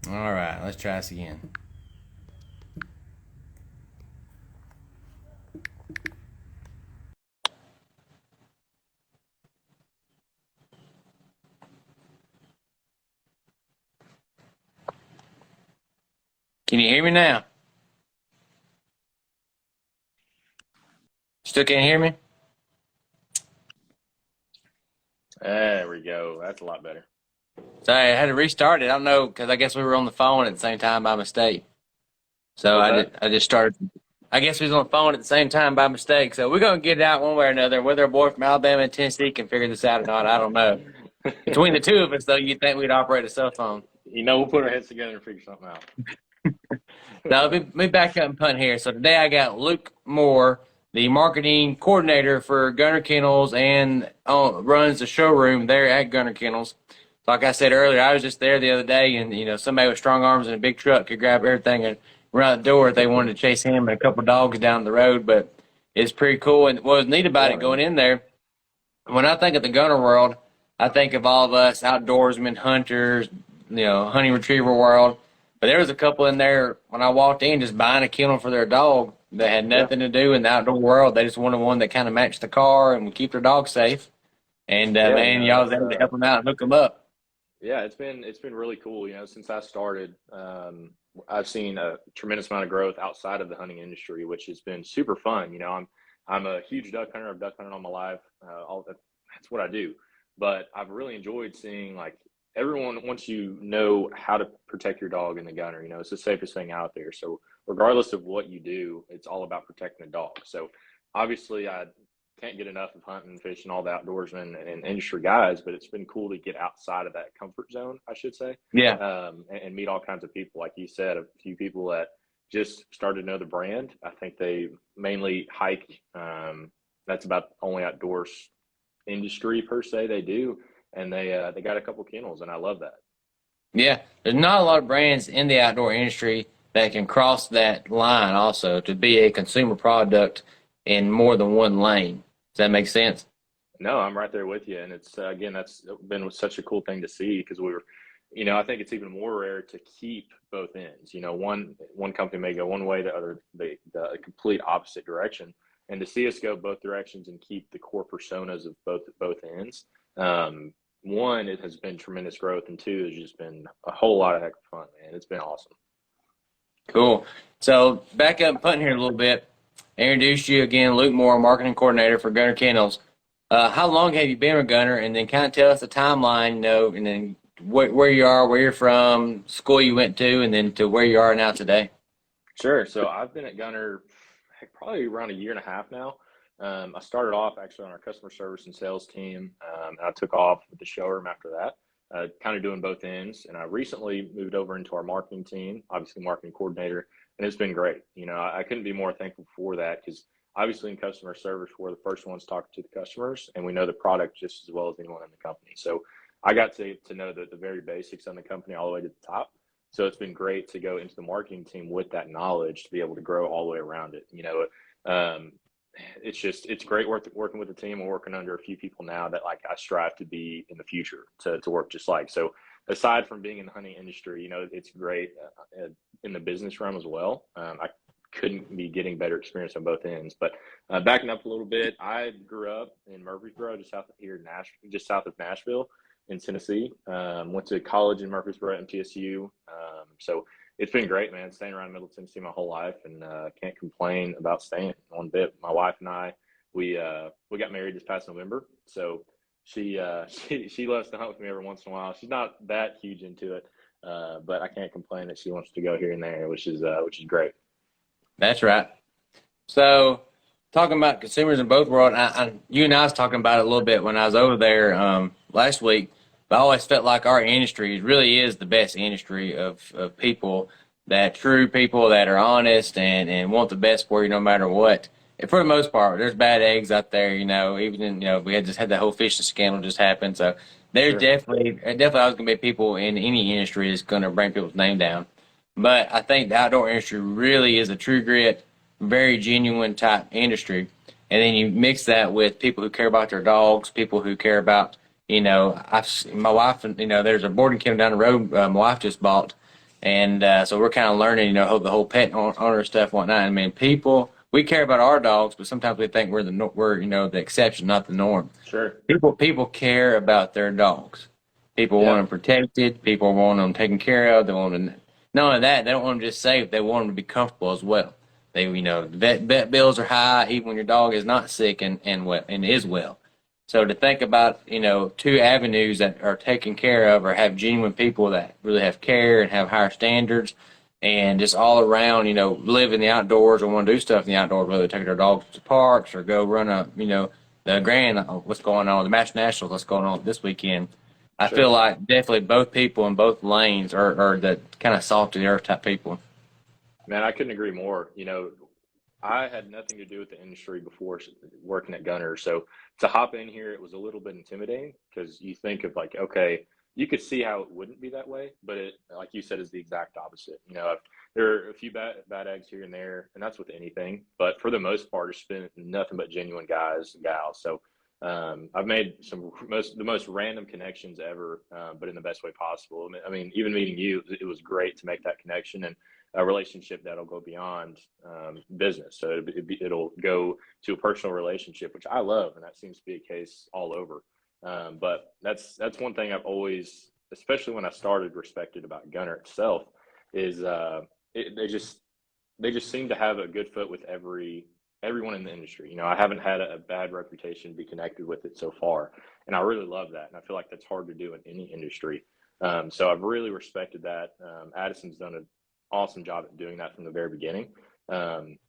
All right, let's try this again. Can you hear me now? Still can't hear me? There we go. That's a lot better. Sorry, I had to restart it. I don't know because I guess we were on the phone at the same time by mistake. So What's I that? did. I just started. I guess we was on the phone at the same time by mistake. So we're gonna get it out one way or another. Whether a boy from Alabama and Tennessee can figure this out or not, I don't know. Between the two of us, though, you'd think we'd operate a cell phone. We'll put our heads together and figure something out. Now, let me back up and punt here. So today I got Luke Moore, the marketing coordinator for Gunner Kennels and runs the showroom there at Gunner Kennels. Like I said earlier, I was just there the other day, and somebody with strong arms and a big truck could grab everything and run out the door if they wanted to chase him and a couple of dogs down the road. But it's pretty cool. And what was neat about Yeah, it going man. in there, when I think of the gunner world, I think of all of us outdoorsmen, hunters, hunting retriever world. But there was a couple in there when I walked in just buying a kennel for their dog that had Yeah, nothing to do in the outdoor world. They just wanted one that kind of matched the car and would keep their dog safe. And yeah. man, y'all was That's able to help them out and hook them up. yeah. It's been really cool. Since I started, I've seen a tremendous amount of growth outside of the hunting industry, which has been super fun. I'm a huge duck hunter. I've duck hunted all my life. That's what I do. But I've really enjoyed seeing like everyone once you know how to protect your dog in the gunner. It's the safest thing out there. So regardless of what you do, it's all about protecting the dog. So obviously, I can't get enough of hunting, fishing, all the outdoorsmen and industry guys. But it's been cool to get outside of that comfort zone, I should say, Yeah. and meet all kinds of people. Like you said, a few people that just started to know the brand. I think they mainly hike. That's about the only outdoors industry per se they do, and they got a couple kennels, and I love that. Yeah. There's not a lot of brands in the outdoor industry that can cross that line also to be a consumer product in more than one lane. Does that make sense? No, I'm right there with you, and it's again that's been such a cool thing to see because I think it's even more rare to keep both ends. One company may go one way, the other the complete opposite direction, and to see us go both directions and keep the core personas of both ends. One, it has been tremendous growth, and two, it's just been a whole lot of heck of fun, man. It's been awesome. Cool. So back up and punting here a little bit. Introduce you again, Luke Moore, marketing coordinator for Gunner Kennels. How long have you been with Gunner? And then kind of tell us the timeline, and then where you are, where you're from, school you went to, and then to where you are now today. Sure. So I've been at Gunner heck, probably around a year and a half now. I started off actually on our customer service and sales team, and I took off with the showroom after that, kind of doing both ends. And I recently moved over into our marketing team, obviously marketing coordinator, and it's been great. I couldn't be more thankful for that because obviously in customer service, we're the first ones talking to the customers, and we know the product just as well as anyone in the company. So I got to know the very basics on the company all the way to the top. So it's been great to go into the marketing team with that knowledge to be able to grow all the way around it. Um, it's great working with the team and working under a few people now that like I strive to be in the future to work just like. So aside from being in the hunting industry, it's great in the business realm as well. I couldn't be getting better experience on both ends. But backing up a little bit, I grew up in Murfreesboro, just south of here, just south of Nashville in Tennessee. Went to college in Murfreesboro at MTSU. So it's been great, man. Staying around Middle Tennessee my whole life, and can't complain about staying one bit. My wife and I, we got married this past November, so she loves to hunt with me every once in a while. She's not that huge into it, but I can't complain that she wants to go here and there, which is great. That's right. So talking about consumers in both worlds, you and I was talking about it a little bit when I was over there last week. But I always felt like our industry really is the best industry of people true people that are honest and want the best for you no matter what. And for the most part, there's bad eggs out there, even we had just had that whole fishing scandal just happen. So there's Sure. definitely always going to be people in any industry that's going to bring people's name down. But I think the outdoor industry really is a true grit, very genuine type industry. And then you mix that with people who care about their dogs, people who care about, my wife, there's a boarding kennel down the road my wife just bought. And so we're kind of learning, the whole pet owner stuff, and whatnot. I mean, we care about our dogs, but sometimes we think we're the exception, not the norm. Sure. People care about their dogs. People want Yeah. them protected. People want them taken care of. They want them. Not only that, they don't want them just safe. They want them to be comfortable as well. The vet bills are high, even when your dog is not sick and well and is well. So to think about, two avenues that are taken care of or have genuine people that really have care and have higher standards and just all around, live in the outdoors or want to do stuff in the outdoors, whether take their dogs to parks or go run the grand, what's going on, the Match Nationals, what's going on this weekend. I feel Sure. like definitely both people in both lanes are the kind of salt of the earth type people. Man, I couldn't agree more. I had nothing to do with the industry before working at Gunner. So to hop in here, it was a little bit intimidating because you think of like, okay, you could see how it wouldn't be that way, but it, like you said, is the exact opposite. There are a few bad eggs here and there, and that's with anything. But for the most part, it's been nothing but genuine guys and gals. So I've made the most random connections ever, but in the best way possible. I mean, even meeting you, it was great to make that connection and a relationship that'll go beyond business. So it'll go to a personal relationship, which I love, and that seems to be a case all over. But that's one thing I've always, especially when I started, respected about Gunner itself is they just seem to have a good foot with everyone in the industry. I haven't had a bad reputation to be connected with it so far, and I really love that. And I feel like that's hard to do in any industry. So I've really respected that. Addison's done an awesome job at doing that from the very beginning.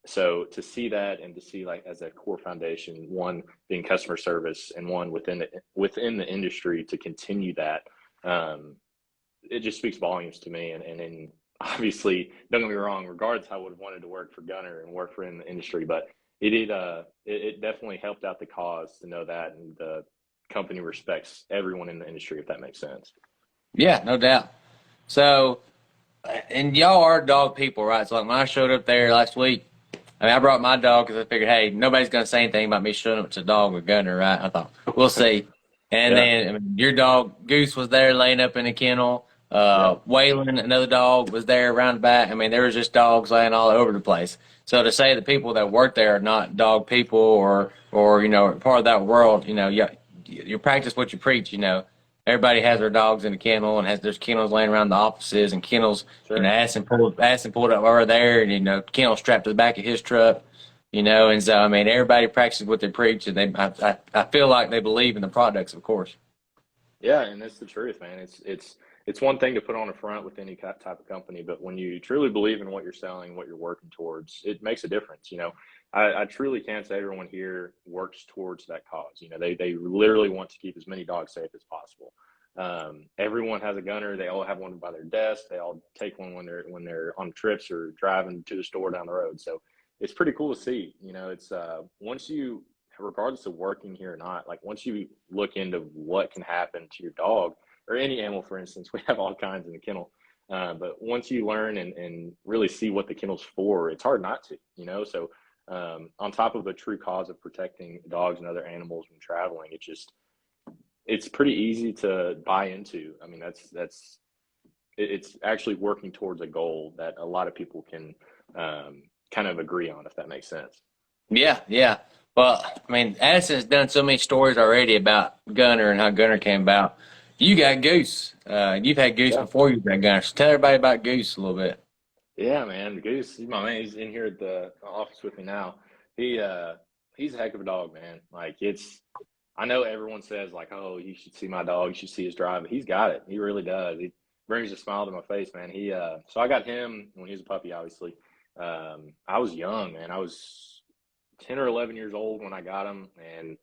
So to see that and to see like as a core foundation, one being customer service and one within the industry to continue that, it just speaks volumes to me. And obviously, don't get me wrong, regardless, I would have wanted to work for Gunner and work for in the industry, but it definitely helped out the cause to know that, and the company respects everyone in the industry, if that makes sense. Yeah, no doubt. So, and y'all are dog people, right? So like when I showed up there last week, I mean, I brought my dog because I figured, hey, nobody's going to say anything about me showing up to a dog with Gunner, right? I thought, we'll see. And Yeah, then I mean, your dog, Goose, was there laying up in the kennel. yeah, Waylon, another dog, was there around the back. I mean, there was just dogs laying all over the place. So to say the people that work there are not dog people or part of that world, you practice what you preach, everybody has their dogs in the kennel and has there's kennels laying around the offices and kennels, sure. Addison pulled up over there and kennel strapped to the back of his truck, and so I mean everybody practices what they preach and I feel like they believe in the products, of course. Yeah, and that's the truth, man. It's one thing to put on a front with any type of company, but when you truly believe in what you're selling, what you're working towards, it makes a difference. I truly can't say everyone here works towards that cause. They literally want to keep as many dogs safe as possible. Everyone has a Gunner. They all have one by their desk. They all take one when they're on trips or driving to the store down the road. So it's pretty cool to see. It's once you, regardless of working here or not, like once you look into what can happen to your dog or any animal, for instance, we have all kinds in the kennel. But once you learn and really see what the kennel's for, it's hard not to. So on top of a true cause of protecting dogs and other animals when traveling, it's pretty easy to buy into. I mean, it's actually working towards a goal that a lot of people can kind of agree on, if that makes sense. Yeah, yeah. Well, I mean, Addison's done so many stories already about Gunner and how Gunner came about. You got Goose. You've had Goose Yeah. before you got Gunner. So tell everybody about Goose a little bit. Yeah, man. Goose, he's my man. He's in here at the office with me now. He he's a heck of a dog, man. Like I know everyone says like, oh, you should see my dog, you should see his drive, but he's got it. He really does. He brings a smile to my face, man. So I got him when he was a puppy, obviously. I was young, man. I was 10 or 11 years old when I got him, and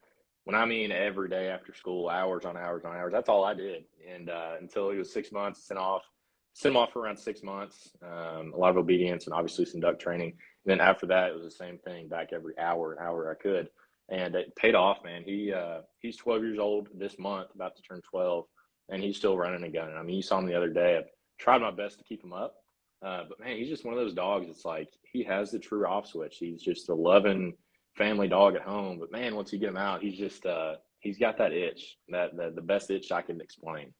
when I mean every day after school, hours on hours on hours, that's all I did. And until he was 6 months, sent him off for around 6 months. A lot of obedience and obviously some duck training. And then after that, it was the same thing, back every hour I could, and it paid off, man. He's 12 years old this month, about to turn 12, and he's still running and gunning. I mean, you saw him the other day. I've tried my best to keep him up, but man, he's just one of those dogs. It's like he has the true off switch. He's just a loving family dog at home, but man, once you get him out, he's got that itch, that the best itch I can explain.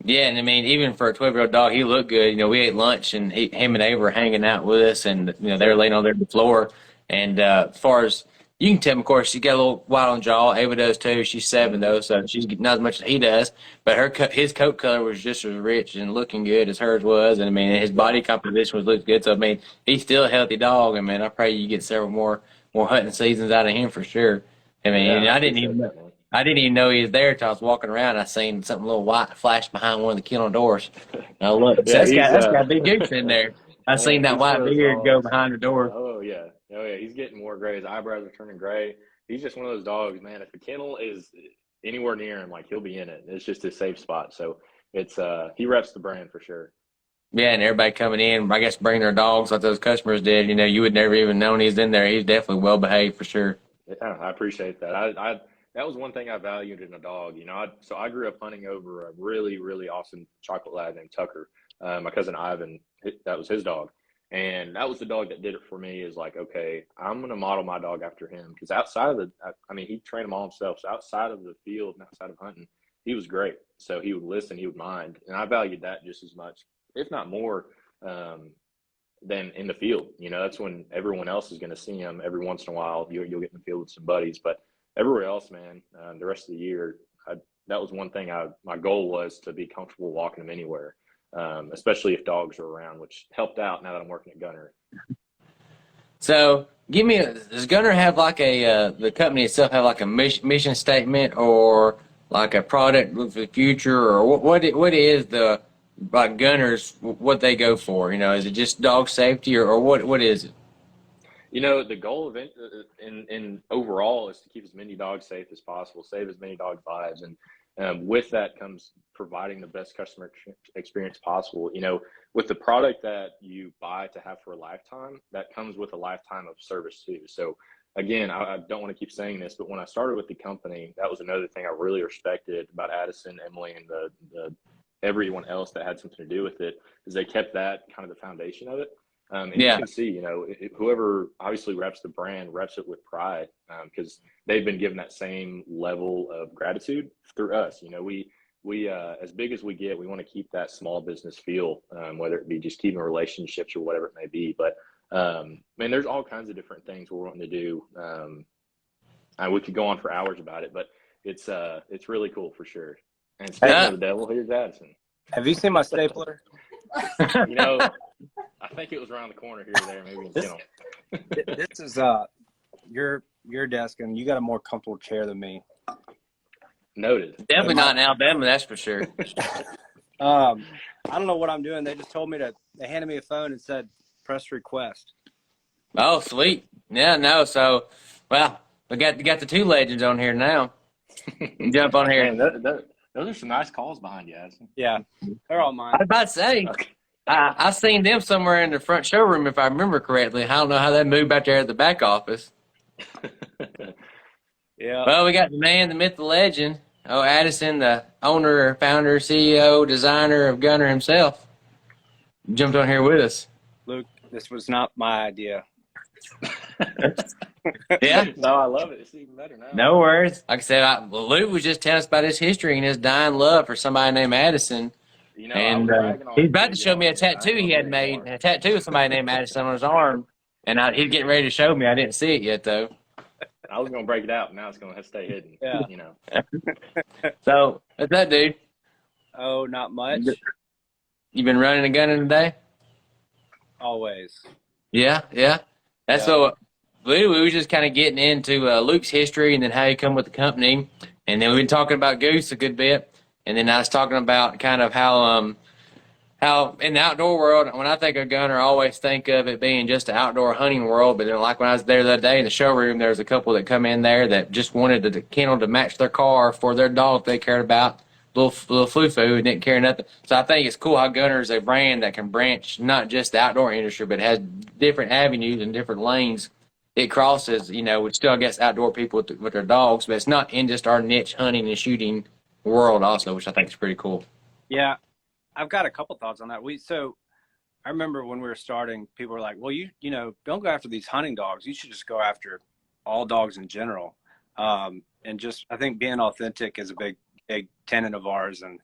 Yeah, and I mean, even for a 12-year-old dog, he looked good. You know, we ate lunch, and him and Ava were hanging out with us, and you know, they were laying on the floor. And as far as you can tell, of course, she got a little white on jaw. Ava does too. She's 7 though, so she's not as much as he does. But his coat color was just as rich and looking good as hers was, and I mean, his body composition was looked good. So I mean, he's still a healthy dog. I mean, I pray you get several more hunting seasons out of him for sure. I mean, Yeah, and I appreciate that, man. I didn't even know he was there till I was walking around. I seen something a little white flash behind one of the kennel doors. Now look, so Yeah, he's that's got a big goose in there. I seen man, that he's one white of those beard go dogs. behind the door. Oh yeah, he's getting more gray. His eyebrows are turning gray. He's just one of those dogs, man. If the kennel is anywhere near him, like he'll be in it. It's just his safe spot. So it's he reps the brand for sure. Yeah, and everybody coming in, I guess, bringing their dogs like those customers did. You know, you would never even known he's in there. He's definitely well behaved for sure. Yeah, I appreciate that. I that was one thing I valued in a dog. You know, so I grew up hunting over a really really awesome chocolate lab named Tucker. My cousin Ivan, that was his dog, and that was the dog that did it for me. Is like, okay, I'm gonna model my dog after him because outside of I mean, he trained them all himself. So outside of the field and outside of hunting, he was great. So he would listen, he would mind, and I valued that just as much, if not more. Um, than in the field. You know, that's when everyone else is going to see him. Every once in a while, you'll get in the field with some buddies, but everywhere else, man, the rest of the year, that was one thing. My goal was to be comfortable walking him anywhere, especially if dogs are around, which helped out now that I'm working at Gunner. So, does Gunner have like the company itself have like a mission statement or like a product for the future, or what is the like Gunners what they go for? You know, is it just dog safety, or what is it? You know, the goal of in overall is to keep as many dogs safe as possible, save as many dogs' lives, and with that comes providing the best customer experience possible. You know, with the product that you buy to have for a lifetime, that comes with a lifetime of service too. So again, I don't want to keep saying this, but when I started with the company, that was another thing I really respected about Addison, Emily, and the everyone else that had something to do with it, is they kept that kind of the foundation of it. And you Yeah, can see, you know, whoever obviously reps the brand reps it with pride, because they've been given that same level of gratitude through us. You know, we as big as we get, we want to keep that small business feel, whether it be just keeping relationships or whatever it may be. But man, there's all kinds of different things we're wanting to do. And we could go on for hours about it, but it's really cool for sure. And speaking uh, of the devil, here's Addison. Have you seen my stapler? You know, I think it was around the corner here or there, maybe in This, kennel. this is your desk, and you got a more comfortable chair than me. Noted. definitely Noted. not in Alabama, that's for sure. I don't know what I'm doing. They just told me they handed me a phone and said press request. Oh, sweet. Yeah, no. So, well, we got the two legends on here now. Jump on here. Man, those are some nice calls behind you, Addison. Yeah, they're all I mine. was about to say. Okay. I seen them somewhere in the front showroom, if I remember correctly. I don't know how they moved back there at the back office. Yeah. Well, we got the man, the myth, the legend. Oh, Addison, the owner, founder, CEO, designer of Gunner himself, jumped on here with us. Luke, this was not my idea. Yeah, No, I love it. It's even better now. no worries. Like I said, Lou was just telling us about his history and his dying love for somebody named Addison. You know, I And was bragging on he's it about before to show me a y'all, man. I tattoo ain't he gonna had say made, anymore. a tattoo of somebody named Addison on his arm. And he's getting ready to show me. I didn't see it yet, though. I was gonna break it out, now it's gonna have to stay hidden. Yeah. You know. So, what's that, dude? Oh, not much. You been running and gunning today? Always. Yeah, yeah. That's Yeah. what we was just kind of getting into Luke's history and then how he come with the company, and then we've been talking about Goose a good bit, and then I was talking about kind of how in the outdoor world, when I think of gunner, I always think of it being just an outdoor hunting world. But then, like when I was there the other day in the showroom, there was a couple that come in there that just wanted the kennel to match their car for their dog they cared about, little foo-foo, and didn't care nothing. So I think it's cool how Gunner is a brand that can branch not just the outdoor industry, but has different avenues and different lanes it crosses. You know, which still gets outdoor people with their dogs, but it's not in just our niche hunting and shooting world also, which I think is pretty cool. Yeah. I've got a couple thoughts on that. I remember when we were starting, people were like, well, you know, don't go after these hunting dogs. You should just go after all dogs in general. And just, I think being authentic is a big tenet of ours. And,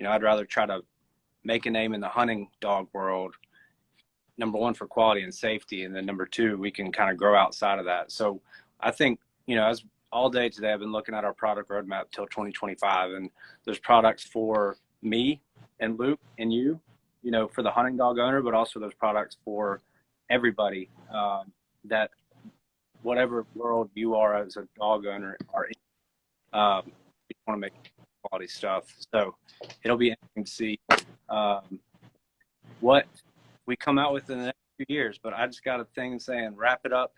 I'd rather try to make a name in the hunting dog world, number one, for quality and safety. And then number two, we can kind of grow outside of that. So I think, as all day today, I've been looking at our product roadmap till 2025, and there's products for me and Luke and you, for the hunting dog owner, but also there's products for everybody, that whatever world you are as a dog owner are in, you want to make quality stuff. So it'll be interesting to see what we come out with in the next few years. But I just got a thing saying, wrap it up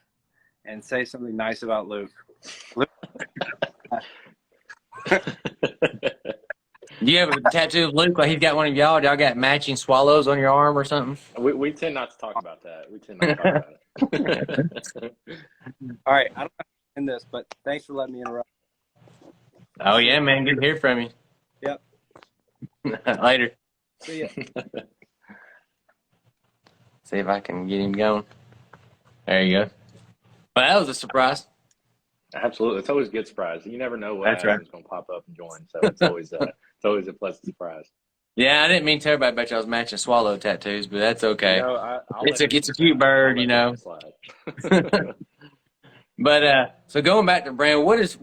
and say something nice about Luke. Luke. Do you have a tattoo of Luke like he's got one of y'all? Do y'all got matching swallows on your arm or something? We tend not to talk about that. We tend not to talk about it. All right, I don't have to end this, but thanks for letting me interrupt. Oh yeah, man, good to hear from you. Yep. Later. See ya. See if I can get him going. There you go. Well, that was a surprise. Absolutely, it's always a good surprise. You never know what That's right. Adam's going to pop up and join, so it's always a pleasant surprise. Yeah, I didn't mean to tell everybody about y'all's matching swallow tattoos, but that's okay. I'll It's let a cute bird, But so going back to Brand, what is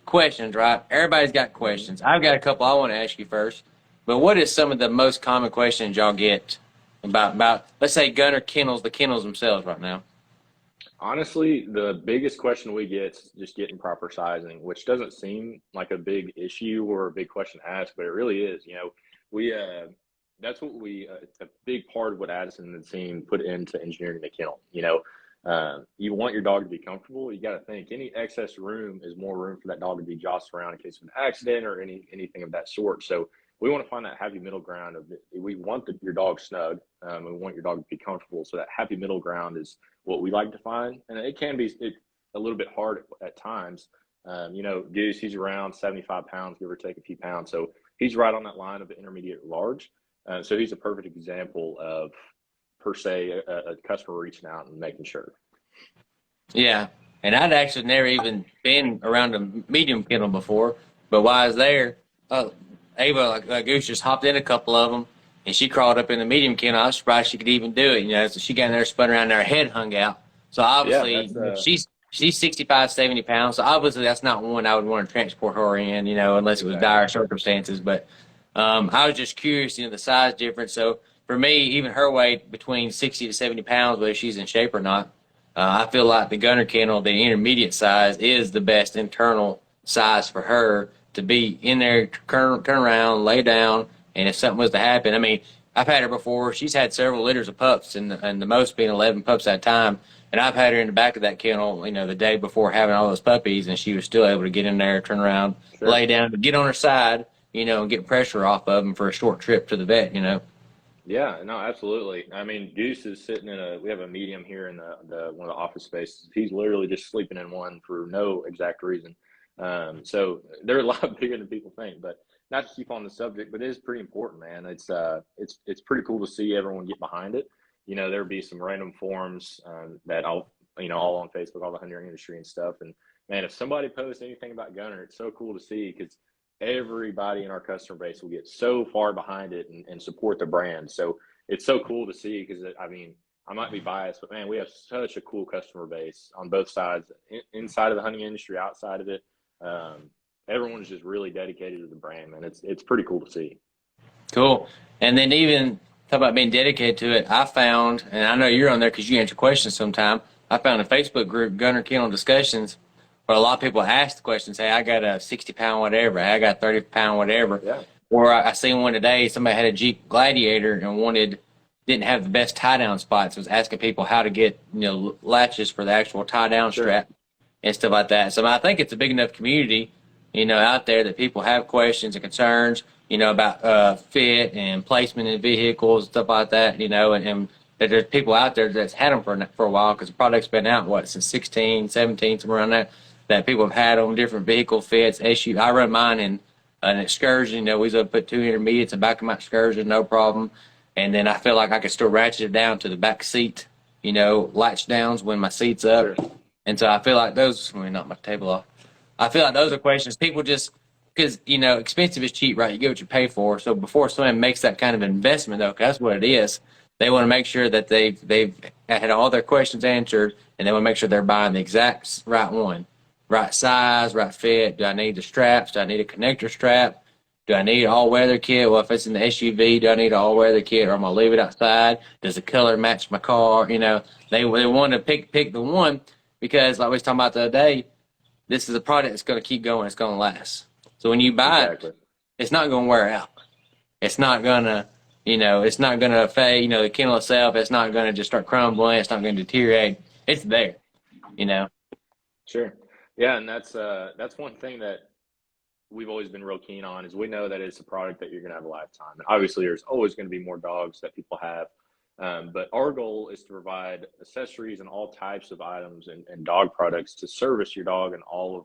questions, right? Everybody's got questions. I've got a couple I want to ask you first. But what is some of the most common questions y'all get about let's say Gunner Kennels, the kennels themselves right now? Honestly, the biggest question we get is just getting proper sizing, which doesn't seem like a big issue or a big question to ask, but it really is. That's what a big part of what Addison and the team put into engineering the kennel. You want your dog to be comfortable. You got to think any excess room is more room for that dog to be jostled around in case of an accident or anything of that sort. So we want to find that happy middle ground of we want your dog snug. We want your dog to be comfortable. So that happy middle ground is what we like to find. And it can be a little bit hard at times. Goose, he's around 75 pounds, give or take a few pounds. So he's right on that line of the intermediate large. So he's a perfect example of, per se, a customer reaching out and making sure. Yeah. And I'd actually never even been around a medium kennel before. But while I was there, Ava, like Goose, just hopped in a couple of them, and she crawled up in the medium kennel. I was surprised she could even do it. So she got in there, spun around, and her head hung out. So obviously, she's 65, 70 pounds. So obviously, that's not one I would want to transport her in, unless it was dire circumstances. But I was just curious, the size difference. So for me, even her weight between 60 to 70 pounds, whether she's in shape or not, I feel like the Gunner kennel, the intermediate size, is the best internal size for her to be in there, turn around, lay down, and if something was to happen, I mean, I've had her before. She's had several litters of pups, and the most being 11 pups at a time. And I've had her in the back of that kennel, the day before having all those puppies, and she was still able to get in there, turn around, lay down, get on her side, and get pressure off of them for a short trip to the vet, Yeah, no, absolutely. I mean, Goose is sitting we have a medium here in the one of the office spaces. He's literally just sleeping in one for no exact reason. So they're a lot bigger than people think, but not to keep on the subject, but it is pretty important, man. It's pretty cool to see everyone get behind it. There'll be some random forums, that all on Facebook, all the hunting industry and stuff. And man, if somebody posts anything about Gunner, it's so cool to see because everybody in our customer base will get so far behind it and support the brand. So it's so cool to see because I might be biased, but man, we have such a cool customer base on both sides, inside of the hunting industry, outside of it. Everyone is just really dedicated to the brand, man. It's pretty cool to see. Cool. And then even talk about being dedicated to it, I found, and I know you're on there because you answer questions sometime, I found a Facebook group, Gunner Kennel Discussions, where a lot of people ask the questions, hey, I got a 60-pound whatever, hey, I got 30-pound whatever. Yeah. Or I seen one today, somebody had a Jeep Gladiator and didn't have the best tie-down spots. Was asking people how to get, latches for the actual tie-down strap and stuff like that. So I think it's a big enough community, out there that people have questions and concerns, about fit and placement in vehicles, stuff like that, and that there's people out there that's had them for a while because the product's been out, since 16, 17, somewhere around that people have had on different vehicle fits. I run mine in an Excursion. We was able to put 2 intermediates in the back of my Excursion, no problem. And then I feel like I could still ratchet it down to the back seat, latch downs when my seat's up. Sure. And so I feel like those, let me knock my table off. I feel like those are questions people just, because expensive is cheap, right? You get what you pay for. So before someone makes that kind of investment, though, 'cause that's what it is, they want to make sure that they've had all their questions answered, and they want to make sure they're buying the exact right one, right size, right fit. Do I need the straps? Do I need a connector strap? Do I need an all-weather kit? Well, if it's in the SUV, do I need an all-weather kit, or I'm gonna leave it outside? Does the color match my car? They want to pick the one because, like we was talking about the other day, this is a product that's going to keep going. It's going to last. So when you buy it, Exactly. it's not going to wear out. It's not going to, it's not going to fade. The kennel itself, it's not going to just start crumbling. It's not going to deteriorate. It's there. You know. Sure. Yeah, and that's one thing that we've always been real keen on is we know that it's a product that you're going to have a lifetime. And obviously, there's always going to be more dogs that people have. But our goal is to provide accessories and all types of items and dog products to service your dog and all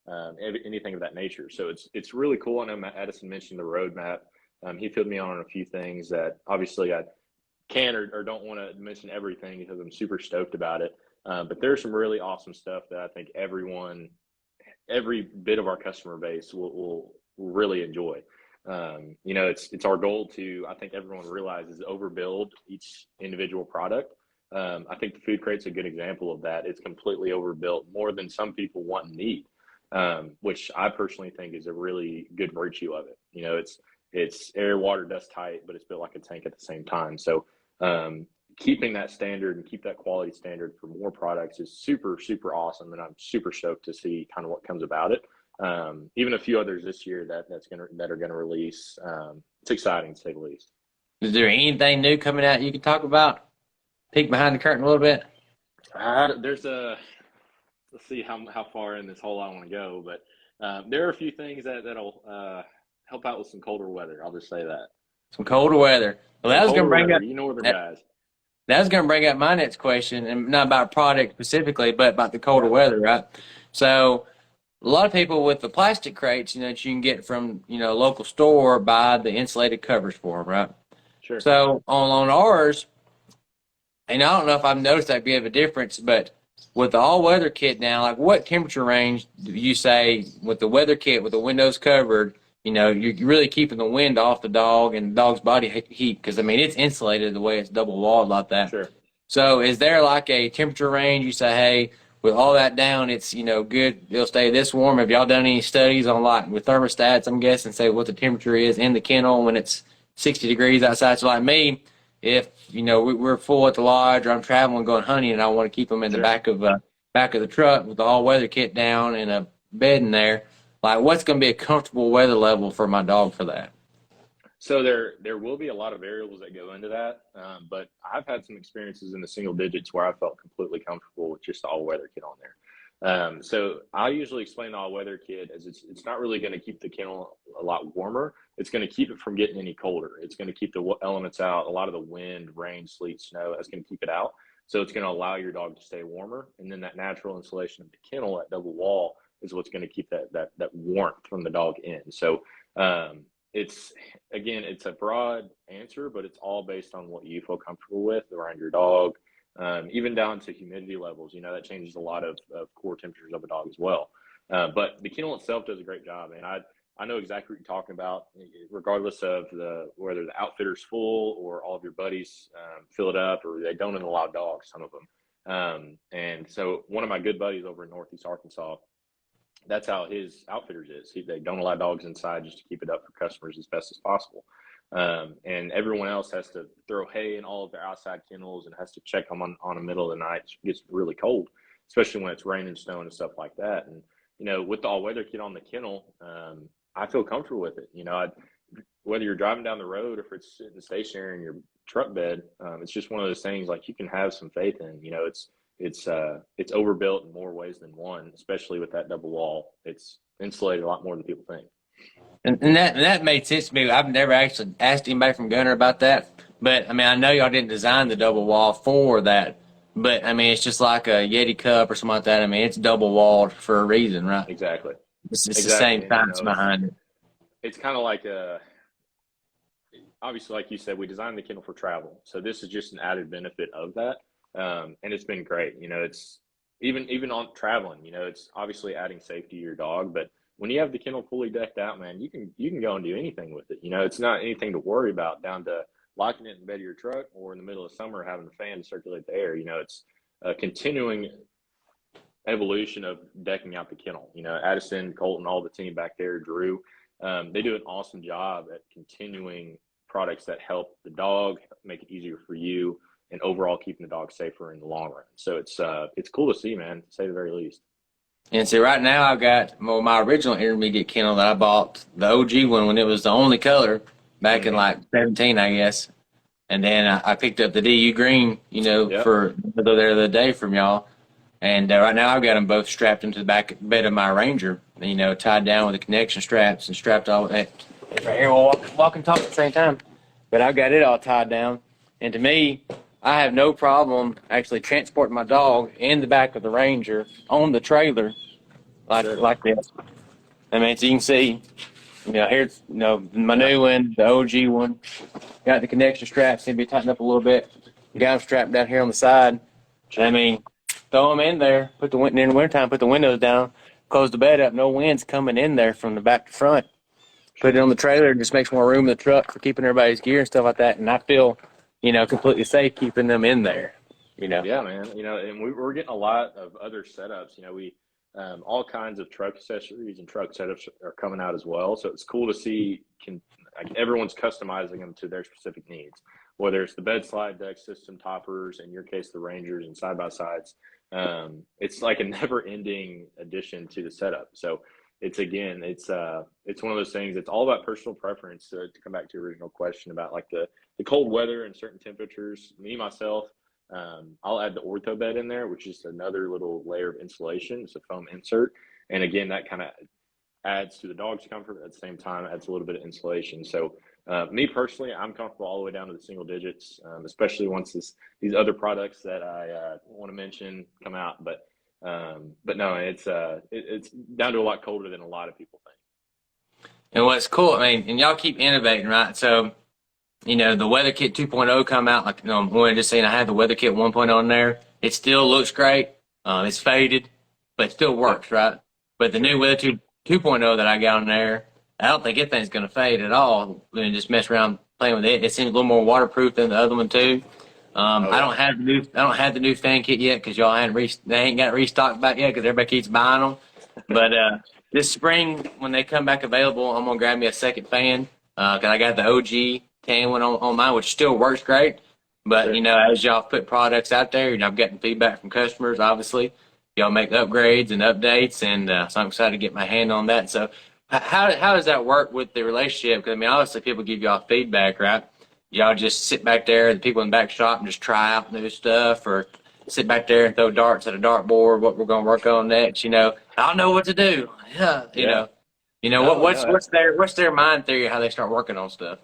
of anything of that nature. So it's really cool. I know Matt Edison mentioned the roadmap. He filled me on a few things that obviously I can or don't want to mention everything because I'm super stoked about it. But there's some really awesome stuff that I think every bit of our customer base will really enjoy. It's our goal to, I think everyone realizes, overbuild each individual product. I think the food crate's a good example of that. It's completely overbuilt, more than some people want and need, which I personally think is a really good virtue of it. It's air, water, dust tight, but it's built like a tank at the same time. So keeping that standard and keep that quality standard for more products is super, super awesome. And I'm super stoked to see kind of what comes about it. Even a few others this year that are gonna release. It's exciting to say the least. Is there anything new coming out you can talk about? Peek behind the curtain a little bit. Let's see how far in this hole I want to go, but there are a few things that'll help out with some colder weather. I'll just say that. Some colder weather. Well, that was going to bring up. You northern guys. That was going to bring up my next question, and not about product specifically, but about the colder weather, right? So, a lot of people with the plastic crates, that you can get from, a local store, buy the insulated covers for them, right? Sure. So, on ours, and I don't know if I've noticed that big of a difference, but with the all-weather kit now, like what temperature range do you say with the weather kit, with the windows covered, you're really keeping the wind off the dog and the dog's body heat because, it's insulated the way it's double walled like that. Sure. So is there like a temperature range you say, hey, with all that down, it's, good, it'll stay this warm? Have y'all done any studies on like with thermostats, I'm guessing, say what the temperature is in the kennel when it's 60 degrees outside? So like me, if, we're full at the lodge or I'm traveling going hunting and I want to keep them in the back of the truck with the all-weather kit down and a bed in there, like, what's going to be a comfortable weather level for my dog for that? So there will be a lot of variables that go into that, but I've had some experiences in the single digits where I felt completely comfortable with just the all-weather kit on there. So I usually explain the all-weather kit as it's not really going to keep the kennel a lot warmer. It's going to keep it from getting any colder. It's going to keep the elements out. A lot of the wind, rain, sleet, snow, that's going to keep it out. So it's going to allow your dog to stay warmer. And then that natural insulation of the kennel, that double wall, is what's going to keep that warmth from the dog in. So it's a broad answer, but it's all based on what you feel comfortable with around your dog, even down to humidity levels. That changes a lot of core temperatures of a dog as well. But the kennel itself does a great job, and I know exactly what you're talking about, regardless of whether the outfitter's full or all of your buddies fill it up, or they don't allow dogs, some of them. And so one of my good buddies over in Northeast Arkansas, that's how his outfitters is. They don't allow dogs inside just to keep it up for customers as best as possible. And everyone else has to throw hay in all of their outside kennels and has to check them on the middle of the night. It gets really cold, especially when it's raining, snow, and stuff like that. And, with the all-weather kit on the kennel, I feel comfortable with it. Whether you're driving down the road or if it's sitting stationary in your truck bed, it's just one of those things like you can have some faith in. It's overbuilt in more ways than one, especially with that double wall. It's insulated a lot more than people think. And that made sense to me. I've never actually asked anybody from Gunner about that, but I know y'all didn't design the double wall for that. But it's just like a Yeti cup or something like that. It's double walled for a reason, right? Exactly. It's the same science behind it. It's kind of like obviously, like you said, we designed the kennel for travel, so this is just an added benefit of that. And it's been great. It's even on traveling, it's obviously adding safety to your dog, but when you have the kennel fully decked out, man, you can go and do anything with it. You know, it's not anything to worry about down to locking it in the bed of your truck or in the middle of summer having the fan to circulate the air. You know, it's a continuing evolution of decking out the kennel. You know, Addison, Colton, all the team back there, Drew, they do an awesome job at continuing products that help the dog, make it easier for you, and overall keeping the dog safer in the long run. So it's cool to see, man, to say the very least. And so right now I've got my original intermediate kennel that I bought, the OG one when it was the only color back in like 17, I guess. And then I picked up the DU green, you know, Yep. for the other day from y'all. And right now I've got them both strapped into the back bed of my Ranger, you know, tied down with the connection straps and strapped all that. Right here, we'll walk and talk at the same time. But I've got it all tied down. And to me, I have no problem actually transporting my dog in the back of the Ranger on the trailer like this. I mean, so you can see, you know, here's, you know, my new one, the OG one. Got the connection straps, need to be tightened up a little bit. Got them strapped down here on the side. I mean, throw them in there, in the wintertime, put the windows down, close the bed up, no wind's coming in there from the back to front. Put it on the trailer, it just makes more room in the truck for keeping everybody's gear and stuff like that. And I feel, you know, completely safe keeping them in there, you know. Yeah, man. You know, and we're getting a lot of other setups. You know, we all kinds of truck accessories and truck setups are coming out as well. So it's cool to see like everyone's customizing them to their specific needs. Whether it's the bed slide deck system toppers, in your case the Rangers and side by sides, it's like a never ending addition to the setup. So it's one of those things. It's all about personal preference. To come back to your original question about like the cold weather and certain temperatures, me myself. I'll add the ortho bed in there, which is another little layer of insulation. It's a foam insert. And again, that kind of adds to the dog's comfort. At the same time, adds a little bit of insulation. So me personally, I'm comfortable all the way down to the single digits, especially once these other products that I want to mention come out. But no, it's down to a lot colder than a lot of people think. And what's cool, I mean, and y'all keep innovating, right? So, you know, the Weather Kit 2.0 come out, like, you know, I'm just saying I had the Weather Kit 1.0 in there. It still looks great. It's faded, but it still works, right? But the new Weather 2.0 that I got on there, I don't think anything's going to fade at all. And just mess around playing with it. It seems a little more waterproof than the other one too. I don't have the new fan kit yet because y'all they ain't got restocked back yet because everybody keeps buying them. But this spring when they come back available, I'm gonna grab me a second fan because I got the OG tan one on mine, which still works great. But Sure. you know, as y'all put products out there, and I'm getting feedback from customers, obviously, y'all make upgrades and updates, and so I'm excited to get my hand on that. So, how does that work with the relationship? Because I mean, obviously, people give y'all feedback, right? Y'all just sit back there, the people in the back shop, and just try out new stuff, or sit back there and throw darts at a dartboard. What we're going to work on next, you know? I don't know what to do. Yeah, you know. What's their mind theory of how they start working on stuff?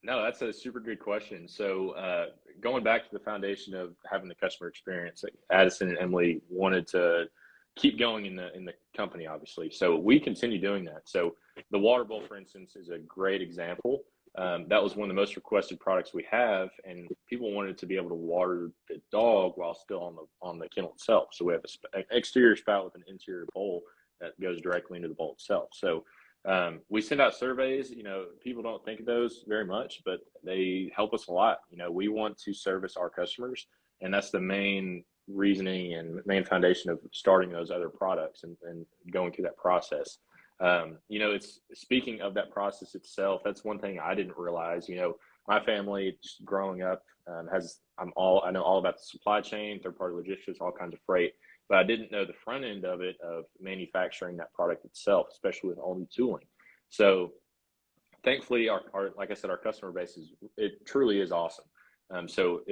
No, that's a super good question. So going back to the foundation of having the customer experience, like Addison and Emily wanted to keep going in the company, obviously. So we continue doing that. So the water bowl, for instance, is a great example. That was one of the most requested products we have, and people wanted to be able to water the dog while still on the kennel itself. So we have an exterior spout with an interior bowl that goes directly into the bowl itself. So we send out surveys. You know, people don't think of those very much, but they help us a lot. You know, we want to service our customers, and that's the main reasoning and main foundation of starting those other products and going through that process. You know, it's speaking of that process itself. That's one thing I didn't realize. You know, my family just growing up I know all about the supply chain, third-party logistics, all kinds of freight, but I didn't know the front end of it, of manufacturing that product itself, especially with all new tooling. So thankfully, our like I said, our customer base it truly is awesome. So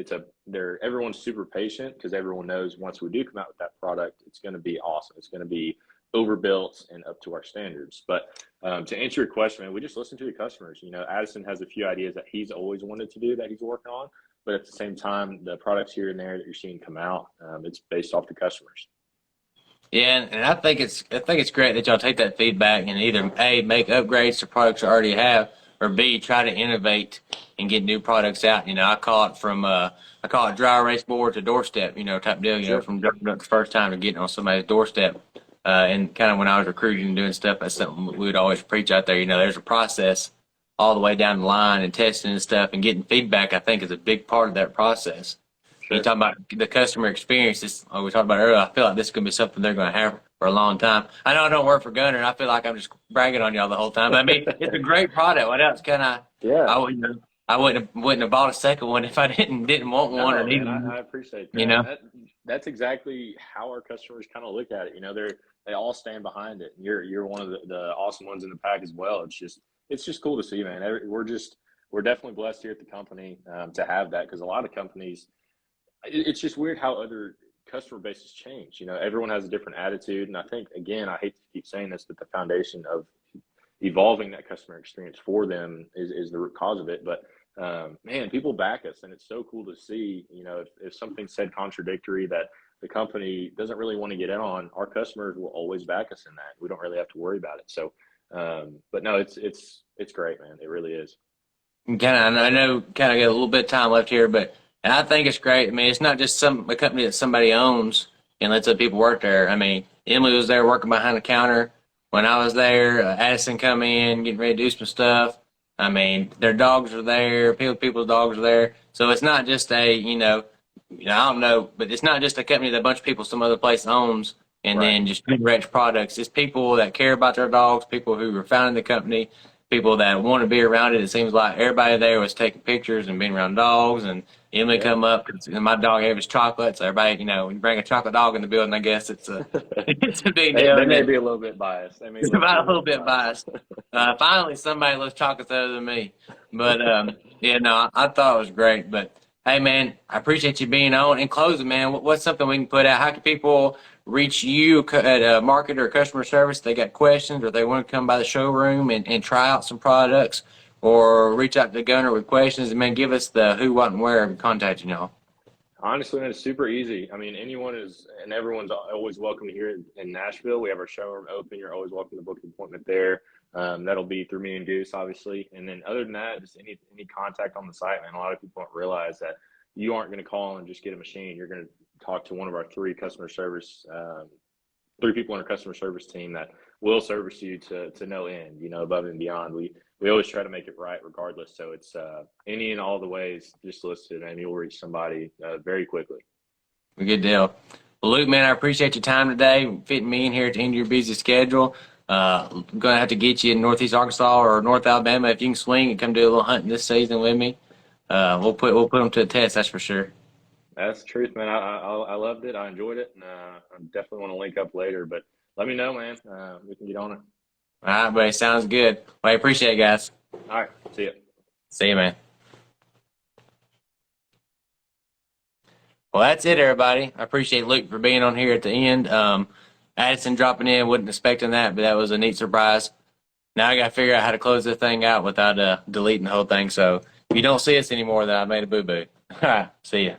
everyone's super patient because everyone knows once we do come out with that product, it's going to be awesome. It's going to be overbuilt and up to our standards. But to answer your question, man, we just listen to the customers. You know, Addison has a few ideas that he's always wanted to do that he's working on, but at the same time, the products here and there that you're seeing come out, it's based off the customers. Yeah, and I think it's great that y'all take that feedback and either A, make upgrades to products you already have, or B, try to innovate and get new products out. You know, I call it dry erase board to doorstep, you know, type deal, you know, from the first time to getting on somebody's doorstep. And kind of when I was recruiting and doing stuff, that's something we would always preach out there. You know, there's a process all the way down the line and testing and stuff and getting feedback, I think, is a big part of that process. Sure. You talk about the customer experience. This, like we talked about earlier, I feel like this could be something they're going to have for a long time. I know I don't work for Gunner, and I feel like I'm just bragging on y'all the whole time. But I mean, it's a great product. What else can I? Yeah. I wouldn't have bought a second one if I didn't want one or need one. I appreciate that. You know, that's exactly how our customers kind of look at it. You know, they all stand behind it. You're one of the awesome ones in the pack as well. It's just cool to see, man. We're definitely blessed here at the company to have that, because a lot of companies, it's just weird how other customer bases change. You know, everyone has a different attitude, and I think, again, I hate to keep saying this, but the foundation of evolving that customer experience for them is the root cause of it. But man, people back us, and it's so cool to see. You know, if something's said contradictory that the company doesn't really want to get in on, our customers will always back us in that. We don't really have to worry about it. So, but no, it's great, man. It really is. I know, kind of got a little bit of time left here, but and I think it's great. I mean, it's not just a company that somebody owns and lets other people work there. I mean, Emily was there working behind the counter when I was there. Addison come in, getting ready to do some stuff. I mean, their dogs are there. People's dogs are there. So it's not just I don't know, but it's not just a company that a bunch of people some other place owns and then just direct products. It's people that care about their dogs, people who are founding the company, people that want to be around it. It seems like everybody there was taking pictures and being around dogs. And Emily come up, and my dog gave us chocolate. So everybody, when you bring a chocolate dog in the building, I guess it's a big deal. They may be a little bit biased. It's about a little bit biased. Finally, somebody loves chocolates other than me. But I thought it was great. But hey, man, I appreciate you being on. In closing, man, what's something we can put out? How can people reach you at a market or customer service? They got questions, or they want to come by the showroom and try out some products, or reach out to Gunner with questions, and man, give us the who, what, and where of contacting y'all. Honestly, man, it's super easy. I mean, everyone's always welcome here in Nashville. We have our showroom open. You're always welcome to book an appointment there. That'll be through me and Goose, obviously. And then other than that, just any contact on the site, man. A lot of people don't realize that you aren't going to call and just get a machine. You're going to talk to one of our three people in our customer service team that will service you to no end, above and beyond. We always try to make it right regardless. So it's any and all the ways just listed, and you'll reach somebody very quickly. Good deal. Well, Luke, man, I appreciate your time today, fitting me in here at the end of your busy schedule. I'm going to have to get you in Northeast Arkansas or North Alabama if you can swing and come do a little hunting this season with me. We'll put them to the test, that's for sure. That's the truth, man. I loved it. I enjoyed it, and I definitely want to link up later. But let me know, man. We can get on it. All right, buddy. Sounds good. Well, I appreciate it, guys. All right. See ya. See you, man. Well, that's it, everybody. I appreciate Luke for being on here at the end. Addison dropping in, wasn't expecting that, but that was a neat surprise. Now I got to figure out how to close this thing out without deleting the whole thing. So if you don't see us anymore, then I made a boo-boo. All right. See ya.